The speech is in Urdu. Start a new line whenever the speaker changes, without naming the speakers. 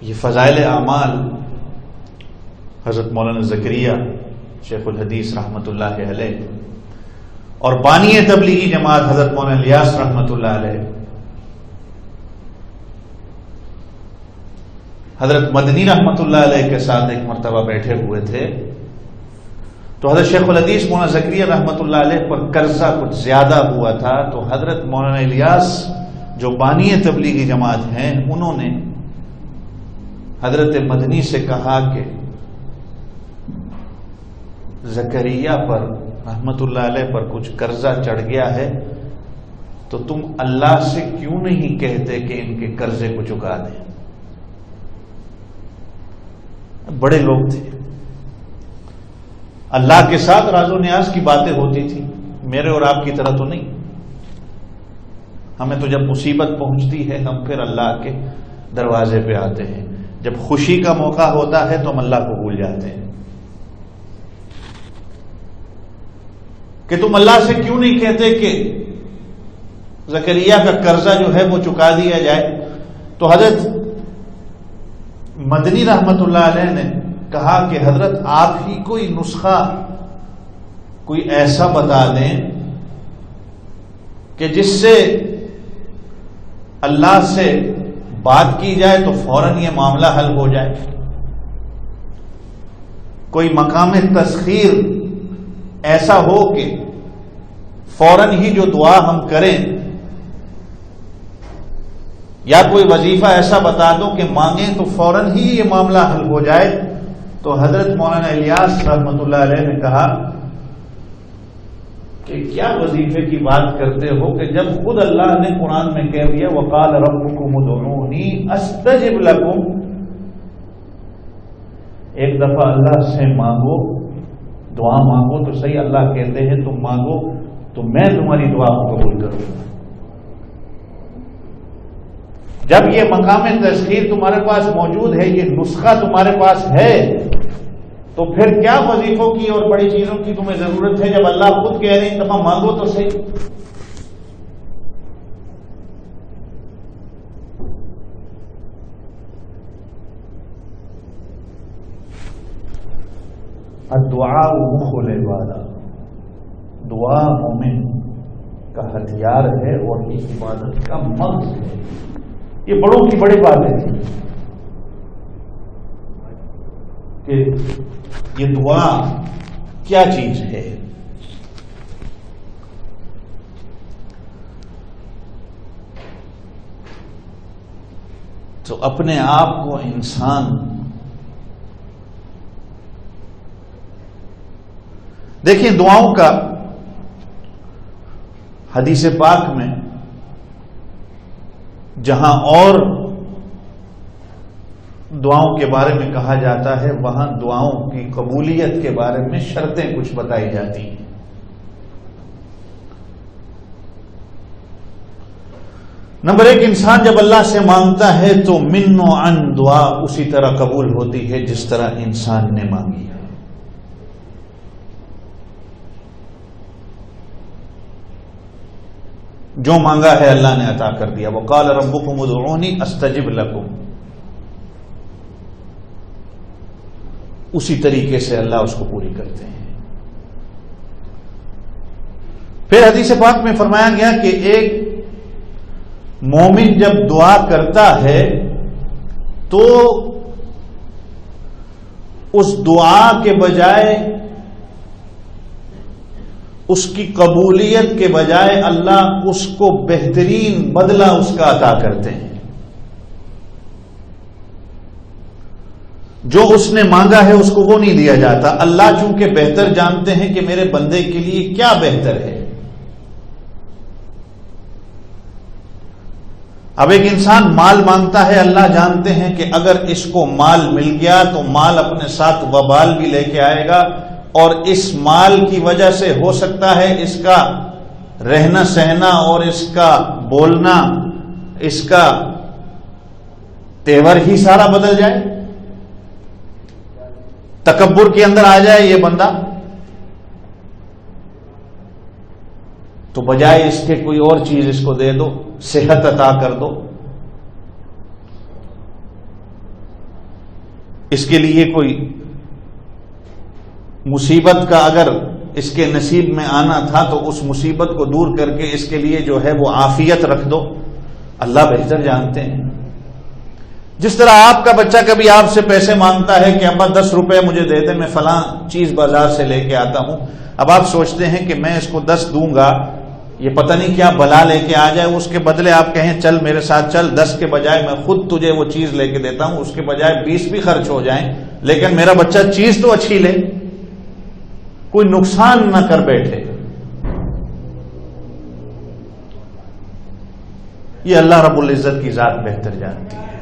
یہ فضائل اعمال حضرت مولانا زکریا شیخ الحدیث رحمۃ اللہ علیہ اور بانی تبلیغی جماعت حضرت مولانا الیاس رحمۃ اللہ علیہ، حضرت مدنی رحمۃ اللہ علیہ کے ساتھ ایک مرتبہ بیٹھے ہوئے تھے، تو حضرت شیخ الحدیث مولانا زکریا رحمۃ اللہ علیہ پر قرضہ کچھ زیادہ ہوا تھا، تو حضرت مولانا الیاس جو بانی تبلیغی جماعت ہیں انہوں نے حضرت مدنی سے کہا کہ زکریا پر رحمۃ اللہ علیہ پر کچھ قرضہ چڑھ گیا ہے، تو تم اللہ سے کیوں نہیں کہتے کہ ان کے قرضے کو چکا دیں؟ بڑے لوگ تھے، اللہ کے ساتھ راز و نیاز کی باتیں ہوتی تھی، میرے اور آپ کی طرح تو نہیں۔ ہمیں تو جب مصیبت پہنچتی ہے ہم پھر اللہ کے دروازے پہ آتے ہیں، جب خوشی کا موقع ہوتا ہے تو ہم اللہ کو بھول جاتے ہیں کہ تم اللہ سے کیوں نہیں کہتے کہ زکریا کا قرضہ جو ہے وہ چکا دیا جائے۔ تو حضرت مدنی رحمت اللہ علیہ نے کہا کہ حضرت آپ ہی کوئی نسخہ کوئی ایسا بتا دیں کہ جس سے اللہ سے بات کی جائے تو فوراً یہ معاملہ حل ہو جائے، کوئی مقام تسخیر ایسا ہو کہ فوراً ہی جو دعا ہم کریں، یا کوئی وظیفہ ایسا بتا دو کہ مانگیں تو فوراً ہی یہ معاملہ حل ہو جائے۔ تو حضرت مولانا الیاس رحمۃ اللہ علیہ نے کہا کہ کیا وظیفے کی بات کرتے ہو کہ جب خود اللہ نے قرآن میں کہہ دیا وقال ربکم ادعونی استجب لکم، ایک دفعہ اللہ سے مانگو، دعا مانگو تو صحیح، اللہ کہتے ہیں تم مانگو تو میں تمہاری دعا کو قبول کروں گا۔ جب یہ مقام تسخیر تمہارے پاس موجود ہے، یہ نسخہ تمہارے پاس ہے، تو پھر کیا وظیفوں کی اور بڑی چیزوں کی تمہیں ضرورت ہے؟ جب اللہ خود کہہ رہے ہیں تمام مانگو تو صحیح۔ الدعاء مخ العبادہ، دعا مومن کا ہتھیار ہے اور یہ عبادت کا مغز ہے۔ یہ بڑوں کی بڑی باتیں تھیں کہ یہ دعا کیا چیز ہے۔ تو اپنے آپ کو انسان دیکھیں، دعاؤں کا حدیث پاک میں جہاں اور دعاؤں کے بارے میں کہا جاتا ہے وہاں دعاؤں کی قبولیت کے بارے میں شرطیں کچھ بتائی جاتی ہیں۔ نمبر ایک، انسان جب اللہ سے مانگتا ہے تو من و عن دعا اسی طرح قبول ہوتی ہے جس طرح انسان نے مانگی ہے۔ جو مانگا ہے اللہ نے عطا کر دیا۔ وقال ربکم ادعونی استجب لکم، اسی طریقے سے اللہ اس کو پوری کرتے ہیں۔ پھر حدیث پاک میں فرمایا گیا کہ ایک مومن جب دعا کرتا ہے تو اس دعا کے بجائے، اس کی قبولیت کے بجائے اللہ اس کو بہترین بدلہ اس کا عطا کرتے ہیں۔ جو اس نے مانگا ہے اس کو وہ نہیں دیا جاتا۔ اللہ چونکہ بہتر جانتے ہیں کہ میرے بندے کے لیے کیا بہتر ہے۔ اب ایک انسان مال مانگتا ہے، اللہ جانتے ہیں کہ اگر اس کو مال مل گیا تو مال اپنے ساتھ وبال بھی لے کے آئے گا، اور اس مال کی وجہ سے ہو سکتا ہے اس کا رہنا سہنا اور اس کا بولنا، اس کا تیور ہی سارا بدل جائے، تکبر کے اندر آ جائے یہ بندہ، تو بجائے اس کے کوئی اور چیز اس کو دے دو، صحت عطا کر دو۔ اس کے لیے کوئی مصیبت کا اگر اس کے نصیب میں آنا تھا تو اس مصیبت کو دور کر کے اس کے لیے جو ہے وہ عافیت رکھ دو. اللہ بہتر جانتے ہیں. جس طرح آپ کا بچہ کبھی آپ سے پیسے مانگتا ہے کہ ابا 10 روپے مجھے دے دیں، میں فلاں چیز بازار سے لے کے آتا ہوں. اب آپ سوچتے ہیں کہ میں اس کو 10 دوں گا، یہ پتہ نہیں کیا بلا لے کے آ جائے. اس کے بدلے آپ کہیں چل میرے ساتھ چل، 10 کے بجائے میں خود تجھے وہ چیز لے کے دیتا ہوں، اس کے بجائے 20 بھی خرچ ہو جائیں، لیکن میرا بچہ چیز تو اچھی لے، کوئی نقصان نہ کر بیٹھے. یہ اللہ رب العزت کی ذات بہتر جانتی ہے.